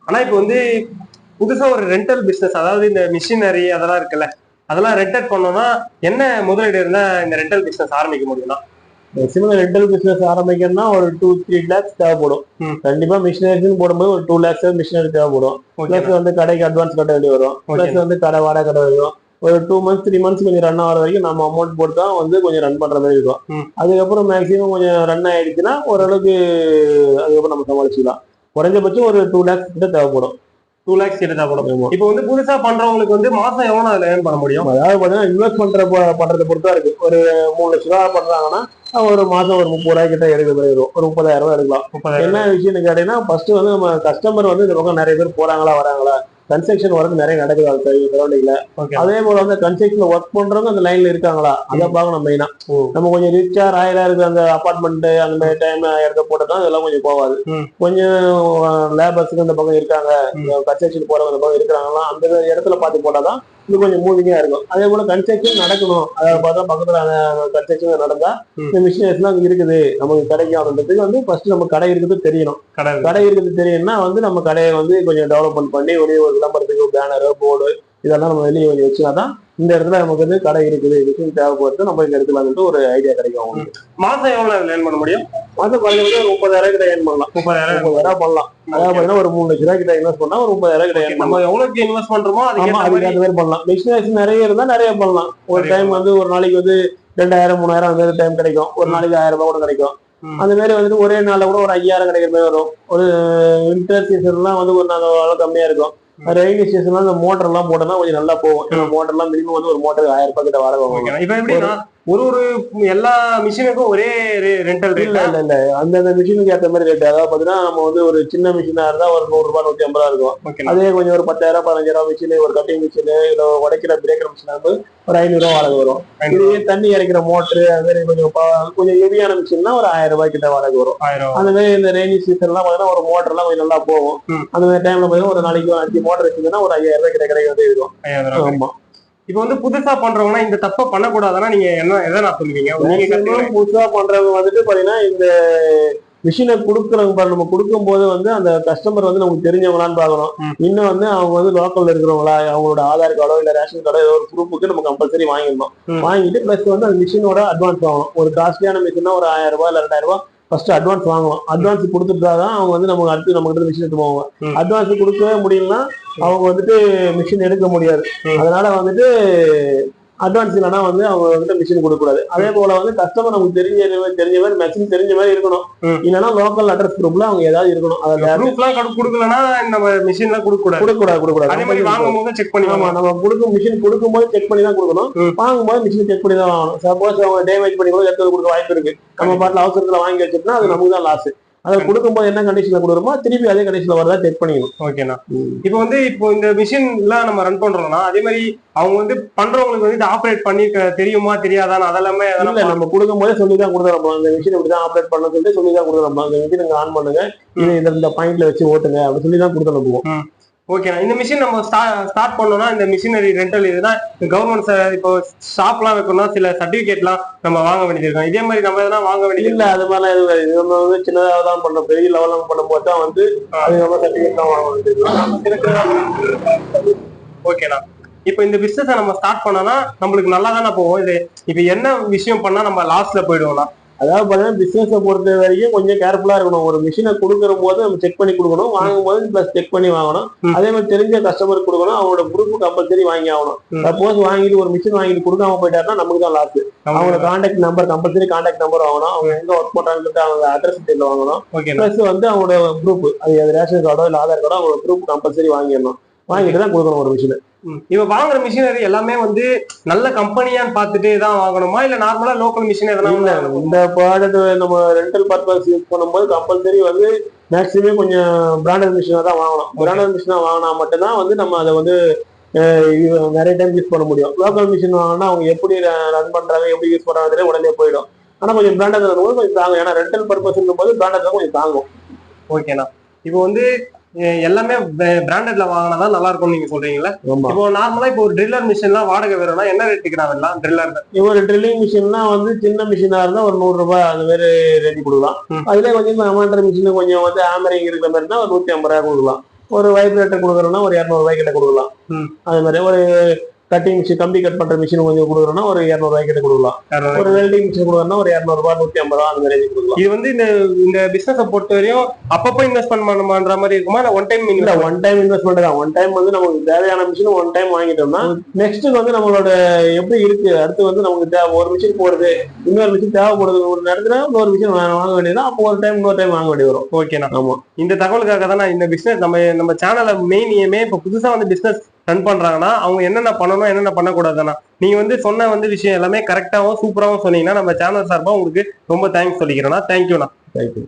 ஆனா இப்ப வந்து புதுசா ஒரு ரெண்டல் பிசினஸ், அதாவது இந்த மிஷினரி அதெல்லாம் இருக்குல்ல, அதெல்லாம் ரெண்டல் பண்ணோம்னா என்ன முதலீடு இருந்தா இந்த ரெண்டல் பிசினஸ் ஆரம்பிக்க முடியும்னா? மேக்ஸிமம் ரெண்டல் பிசினஸ் ஆரம்பிக்கணும்னா ஒரு 2-3 lakhs தேவைப்படும். கண்டிப்பா மிஷினரின்னு போடும்போது ஒரு 2 lakhs மிஷினரி தேவைப்படும். பிளஸ் வந்து கடைக்கு அட்வான்ஸ் கட்ட வேண்டி வரும். பிளஸ் வந்து கடை வாடகை கட்ட வரும். ஒரு 2 months 3 months கொஞ்சம் ரன் ஆகிற வரைக்கும் நம்ம அமௌண்ட் போட்டு தான் வந்து கொஞ்சம் ரன் பண்ற மாதிரி இருக்கும். அதுக்கப்புறம் மேக்ஸிமம் கொஞ்சம் ரன் ஆயிடுச்சுன்னா ஓரளவுக்கு அதுக்கப்புறம் நம்ம சமாளிச்சுக்கலாம். குறைஞ்சபட்சம் ஒரு 2 lakhs கிட்ட தேவைப்படும். 2 lakhs கிட்ட தேவைப்படும். இப்போ வந்து புதுசா பண்றவங்களுக்கு வந்து மாசம் எவ்வளவு அதுல ஏர்ன் பண்ண முடியும்? அதாவது பாத்தீங்கன்னா இன்வெஸ்ட் பண்றதை பொறுத்தா இருக்கு. ஒரு 3 லட்ச ரூபா பண்றாங்கன்னா ஒரு மாசம் ஒரு 30 ரூபாய் கிட்ட எடுக்க வரும். ஒரு 30,000 ரூபாய் எடுக்கலாம். என்ன விஷயம்னு கேட்டீங்கன்னா ஃபர்ஸ்ட் வந்து நம்ம கஸ்டமர் வந்து இந்த பக்கம் நிறைய பேர் போறாங்களா வராங்களா, கன்ஸ்ட்ரக்ஷன் ஒர்க் நிறைய நடக்குது அது சரௌண்டிங்ல. அதே போல வந்து கன்ஸ்ட்ரக்ஷன்ல ஒர்க் பண்றவங்க அந்த லைன்ல இருக்காங்களா அதை பார்க்கணும் மெயினா. நம்ம கொஞ்சம் ரிச்சா ராயலா இருக்கு அந்த அபார்ட்மெண்ட் அந்த மாதிரி டைம் இடத்த போட்டதான் இதெல்லாம் கொஞ்சம் போகாது. கொஞ்சம் லேபர்ஸுக்கு அந்த பக்கம் இருக்காங்க, கன்ஸ்ட்ரக்ஷன் போறவங்க அந்த பக்கம் இருக்கிறாங்களா அந்த இடத்துல பார்த்து போட்டாதான் இது கொஞ்சம் மூவிங்கா இருக்கும். அதே போல கன்ஸ்ட்ரக்ஷன் நடக்கணும், அதாவது பார்த்தா பக்கத்துல கன்ஸ்ட்ரக்ஷன் நடந்தா இந்த மிஷினரிஸ் எல்லாம் இருக்குது நமக்கு கிடைக்கும் அப்படின்றதுக்கு வந்து ஃபர்ஸ்ட் நம்ம கடை இருக்குது தெரியணும். கடை இருக்குது தெரியணும்னா வந்து நம்ம கடையை வந்து கொஞ்சம் டெவலப்மெண்ட் பண்ணி ஒரு விளம்பரத்துக்கு பேனரு போர்டு இதெல்லாம் நம்ம வெளியே கொஞ்சம் வச்சுனாதான் இந்த இடத்துல நமக்கு வந்து கடை இருக்குது மிஷின் தேவைப்படுறது நம்ம இந்த இடத்துல ஒரு ஐடியா கிடைக்கும் அவங்களுக்கு. மாசம் எவ்வளவு ஏர்ன் பண்ண முடியும்? மாசம் குறைஞ்ச ஒரு 30,000 கிட்ட ஏர்ன் பண்ணலாம். 30,000 பண்ணலாம். அதாவது பாத்தீங்கன்னா ஒரு 3 லட்ச ரூபாய் கிட்ட இன்வெஸ்ட் பண்ணா ஒரு 30,000 கிட்ட ஏர்ன் நம்ம எவ்வளவுக்கு இன்வெஸ்ட் பண்றோமோ அதுக்கு அந்த மாதிரி பண்ணலாம். மிஷினரிஸ் நிறைய இருந்தா நிறைய பண்ணலாம். ஒரு டைம் வந்து ஒரு நாளைக்கு வந்து 2,000 3,000 அந்த மாதிரி டைம் கிடைக்கும். ஒரு நாளைக்கு 1000 ரூபாய் கூட கிடைக்கும். அந்த மாதிரி வந்துட்டு ஒரே நாள்ல கூட ஒரு 5,000 கிடைக்கிற மாதிரி வரும். ஒரு வின்டர் சீசன்லாம் வந்து ஒரு நாள் கம்மியா இருக்கும். ரெயினி சீசன்ல அந்த மோட்டர் எல்லாம் போட்டோம்னா கொஞ்சம் நல்லா போகும். மோட்டர் எல்லாம் மினிமம் வந்து ஒரு மோட்டர் 1000 ரூபாய் கிட்ட வாடகை வாங்குவாங்க. இப்ப எப்படின்னா ஒரு எல்லா மிஷினுக்கும் ஒரே ரெண்டல் இல்ல அந்த மிஷினுக்கு ஏற்ற மாதிரி ரேட். அதாவது பாத்தீங்கன்னா நம்ம வந்து ஒரு சின்ன மிஷினா இருந்தா ஒரு 100 ரூபாய் 150 ரூபா இருக்கும். அதே கொஞ்சம் ஒரு 10,000 15,000 மிஷின், ஒரு கட்டிங் மிஷின், இல்ல உடைக்கிற பிரேக்கர் மிஷின் வந்து ஒரு 500 ரூபாய் வாடகை வரும். இதுவே தண்ணி இறைக்கிற மோட்டரு அது மாதிரி கொஞ்சம் ஹெவியான மிஷின்னா ஒரு 1000 ரூபாய் கிட்ட வாடகை வரும். அந்த மாதிரி இந்த ரெய்னி சீசன் எல்லாம் பாத்தீங்கன்னா ஒரு மோட்டர் எல்லாம் கொஞ்சம் நல்லா போகும். அந்த மாதிரி டைம்ல பாத்தீங்கன்னா ஒரு நாளைக்கு 5 மோட்டர் வச்சிருந்தா ஒரு 5,000 ரூபாய் கிட்ட கிடைக்க வந்து இருக்கும். ஆமா. இப்ப வந்து புதுசா பண்றவங்கன்னா இந்த தப்ப பண்ணக்கூடாதுன்னா நீங்க எதை நான் சொல்லுவீங்க? புதுசா பண்றவங்க வந்துட்டு பாத்தீங்கன்னா இந்த மிஷினை கொடுக்குறவங்க நம்ம கொடுக்கும் போது வந்து அந்த கஸ்டமர் வந்து நமக்கு தெரிஞ்சவங்களான்னு பாக்கணும். இன்னும் வந்து அவங்க வந்து லோக்கல்ல இருக்கிறவங்களா, அவங்களோட ஆதார் கார்டோ இல்ல ரேஷன் கார்டோ ஏதோ ஒரு ப்ரூஃபுக்கு நம்ம கம்பல்சரி வாங்கிடணும். வாங்கிட்டு பிளஸ் வந்து அந்த மிஷினோட அட்வான்ஸ் வாங்கணும். ஒரு காஸ்ட்லியான மிஷினா ஒரு 1000 ரூபாய் இல்ல 2000 ரூபாய் ஃபர்ஸ்ட் அட்வான்ஸ் வாங்குவோம். அட்வான்ஸ் கொடுத்துட்டாதான் அவங்க வந்து நமக்கு அடுத்து நம்ம கிட்ட மிஷின் எடுத்து போவாங்க. அட்வான்ஸ் கொடுக்கவே முடியலன்னா அவங்க வந்துட்டு மிஷின் எடுக்க முடியாது. அதனால வந்துட்டு அட்வான்ஸ் இல்லைன்னா வந்து அவங்க வந்துட்டு மிஷின் கொடுக்க கூடாது. அதே போல வந்து கஸ்டமர் நமக்கு தெரிஞ்ச மாதிரி மிஷின் தெரிஞ்ச மாதிரி இருக்கணும். இல்லைன்னா லோக்கல் அட்ரஸ் குரூப்ல அவங்க ஏதாவது இருக்கணும். கொடுக்கலன்னா நம்ம மிஷின் எல்லாம் கொடுக்கூடாது. அதே மாதிரி வாங்கும்போது செக் பண்ணி நம்ம மிஷின் கொடுக்கும்போது செக் பண்ணி தான் கொடுக்கணும். வாங்கும்போது மிஷின் செக் பண்ணி தான் வாங்கணும். சப்போஸ் அவங்க டேமேஜ் பண்ணி கூட எடுத்து கொடுக்க வாய்ப்பு இருக்கு. நம்ம பாட்டில் அவசரத்துல வாங்கி வச்சுட்டோம்னா அது நமக்கு தான் லாஸ். அதை கொடுக்கும்போது என்ன கண்டிஷன்ல கொடுக்குறோமோ திருப்பி அதே கண்டிஷன்ல வரதா செக் பண்ணிக்கணும். ஓகேண்ணா. இப்போ இந்த மிஷின் எல்லாம் நம்ம ரன் பண்றோம்னா அதே மாதிரி அவங்க வந்து பண்றவங்களுக்கு வந்து ஆப்ரேட் பண்ணி தெரியுமா தெரியாதான்னு அதெல்லாமே நம்ம கொடுக்கும் போதே சொல்லிதான் கொடுத்துறோம். அந்த மிஷின் இப்படிதான் ஆப்ரேட் பண்ண சொல்லிட்டு சொல்லிதான் கொடுத்துறோம். அந்த மிஷின் ஆன் பண்ணுங்க, இது இந்த பாயிண்ட்ல வச்சு ஓட்டுங்க அப்படின்னு சொல்லிதான் கொடுத்துருவோம். ஓகேண்ணா. இந்த மிஷின் நம்ம ஸ்டார்ட் பண்ணோம்னா இந்த மிஷினரி ரெண்டல் இதுதான் கவர்மெண்ட் இப்போ ஷாப் எல்லாம் வைக்கணும்னா சில சர்டிபிகேட் எல்லாம் நம்ம வாங்க வேண்டியது இருக்கும். இதே மாதிரி நம்ம எதனா வாங்க வேண்டியது இல்ல? அது மாதிரிலாம் எதுவும் நம்ம வந்து சின்னதாக தான் பண்ணோம். பெரிய லெவலில் பண்ணும் போது தான் வந்து அது நம்ம சர்டிபிகேட் தான் வாங்க வேண்டியது. ஓகேண்ணா. இப்ப இந்த பிசினஸ் நம்ம ஸ்டார்ட் பண்ணோம்னா நம்மளுக்கு நல்லா தானே போகும். இது இப்ப என்ன விஷயம் பண்ணா நம்ம லாஸ்ட்ல போயிடுவோம்னா, அதாவது பாத்தீங்கன்னா பிசினஸை பொறுத்த வரைக்கும் கொஞ்சம் கேர்ஃபுல்லா இருக்கணும். ஒரு மிஷினை கொடுக்குற போது நம்ம செக் பண்ணி கொடுக்கணும். வாங்கும் போது பிளஸ் செக் பண்ணி வாங்கணும். அதே மாதிரி தெரிஞ்ச கஸ்டமருக்கு கொடுக்கணும். அவங்களோட குரூப் கம்பல்சரி வாங்கி ஆகணும். சப்போஸ் வாங்கிட்டு ஒரு மிஷின் வாங்கிட்டு கொடுக்காம போயிட்டாருன்னா நமக்கு தான் லாஸ். அவங்களோட contact number compulsory contact number வாங்கணும். அவங்க எங்க ஒர்க் பண்றாங்கன்னு அவங்க அட்ரஸ் டீட்டெயில் வாங்கணும். பிளஸ் வந்து அவங்களோட குரூப் அது ரேஷன் கார்டோ இல்ல ஆதார் கார்டோ அவங்களோட குரூப் கம்பல்சரி வாங்கிடணும். வாங்கிட்டு தான் கொடுக்கணும் ஒரு மிஷின். இப்ப வாங்குற மிஷினரி எல்லாமே வந்து நல்ல கம்பெனியான்னு பார்த்துட்டு தான் வாங்கணுமா இல்ல நார்மலா லோக்கல் மிஷின் எதனா? இந்த ப்ராடக்ட் நம்ம ரெண்டல் பர்பஸ் யூஸ் பண்ணும்போது கம்பல்சரி வந்து மேக்ஸிமம் கொஞ்சம் பிராண்டட் மிஷினா தான் வாங்கணும். பிராண்டட் மிஷினா வாங்கினா மட்டும்தான் வந்து நம்ம அதை வந்து நிறைய டைம் யூஸ் பண்ண முடியும். லோக்கல் மிஷின் வாங்கினா அவங்க எப்படி ரன் பண்றாங்க எப்படி யூஸ் பண்றாங்க உடனே போயிடும். ஆனா கொஞ்சம் பிராண்டட் வரும்போது கொஞ்சம் தாங்கும். ஏன்னா ரெண்டல் பர்பஸ் போது பிராண்டட் தான் கொஞ்சம் தாங்கும். ஓகேண்ணா. இப்போ வந்து எல்லாமே பிராண்டட்ல வாங்கினாதான் நல்லா இருக்கும் நீங்க சொல்றீங்களா? இப்போ நார்மலா இப்போ ஒரு ட்ரில்லர் மிஷின் எல்லாம் வாடகை வேணும்னா என்ன ரேட்டுக்கு நான் வரலாம்? ட்ரில்லர் ஒரு ட்ரில்லிங் மிஷின்னா வந்து சின்ன மிஷினா இருந்தா ஒரு 100 ரூபாய் அந்த மாதிரி ரேட் கொடுக்கலாம். அதுல கொஞ்சம் அமாண்டர் மிஷின் கொஞ்சம் வந்து ஆமரிங் இருக்கிற மாதிரி இருந்தா ஒரு 150 ரூபாய் கொடுக்கலாம். ஒரு வைப்ரேட்டர் கொடுக்குறோம்னா ஒரு 200 கிட்ட கொடுக்கலாம். அது மாதிரி ஒரு கட்டிங் மிஷின், கம்பி கட் பண்ற மிஷின் கொஞ்சம் கொடுக்குறோம்னா ஒரு 200 கிட்ட கொடுக்கலாம். ஒரு வெல்டிங் மிஷின் கொடுக்குறோம்னா ஒரு 200 150 அந்த மாதிரி கொடுக்கலாம். இது வந்து இந்த பிசினஸ் பொறுத்த வரையும் அப்பப்போ இன்வெஸ்ட்மெண்ட் பண்ணணும்ன்ற மாதிரி இருக்குமா, இல்ல ஒன் டைம்? இல்ல, ஒன் டைம் இன்வெஸ்ட்மெண்ட் தான். ஒன் டைம் வந்து நமக்கு தேவையான மிஷின் ஒன் டைம் வாங்கிட்டோம்னா நெக்ஸ்ட் வந்து நம்மளோட எப்படி இருக்கு, அடுத்து வந்து நமக்கு ஒரு மிஷின் போடுது, இன்னொரு மிஷின் தேவைப்படுது ஒரு நேரத்துல இன்னொரு மிஷின் வாங்க வேண்டியதுதான். அப்போ ஒரு டைம் இன்னொரு டைம் வாங்க வேண்டிய வரும். ஓகேண்ணா. ஆமா, இந்த தகவலுக்காக தான் இந்த பிசினஸ் நம்ம சேனலை மெயின் ஏமே இப்ப புதுசா வந்து பிசினஸ் ரன் பண்றாங்கன்னா அவங்க என்னென்ன பண்ணணும் என்னென்ன பண்ணக்கூடாதுன்னா நீங்க வந்து சொன்ன வந்து விஷயம் எல்லாமே கரெக்டாவும் சூப்பராகவும் சொன்னீங்கன்னா நம்ம சேனல் சார்பா உங்களுக்கு ரொம்ப தேங்க்ஸ் சொல்லிக்கிறேன்னா. தேங்க்யூண்ணா. தேங்க்யூ.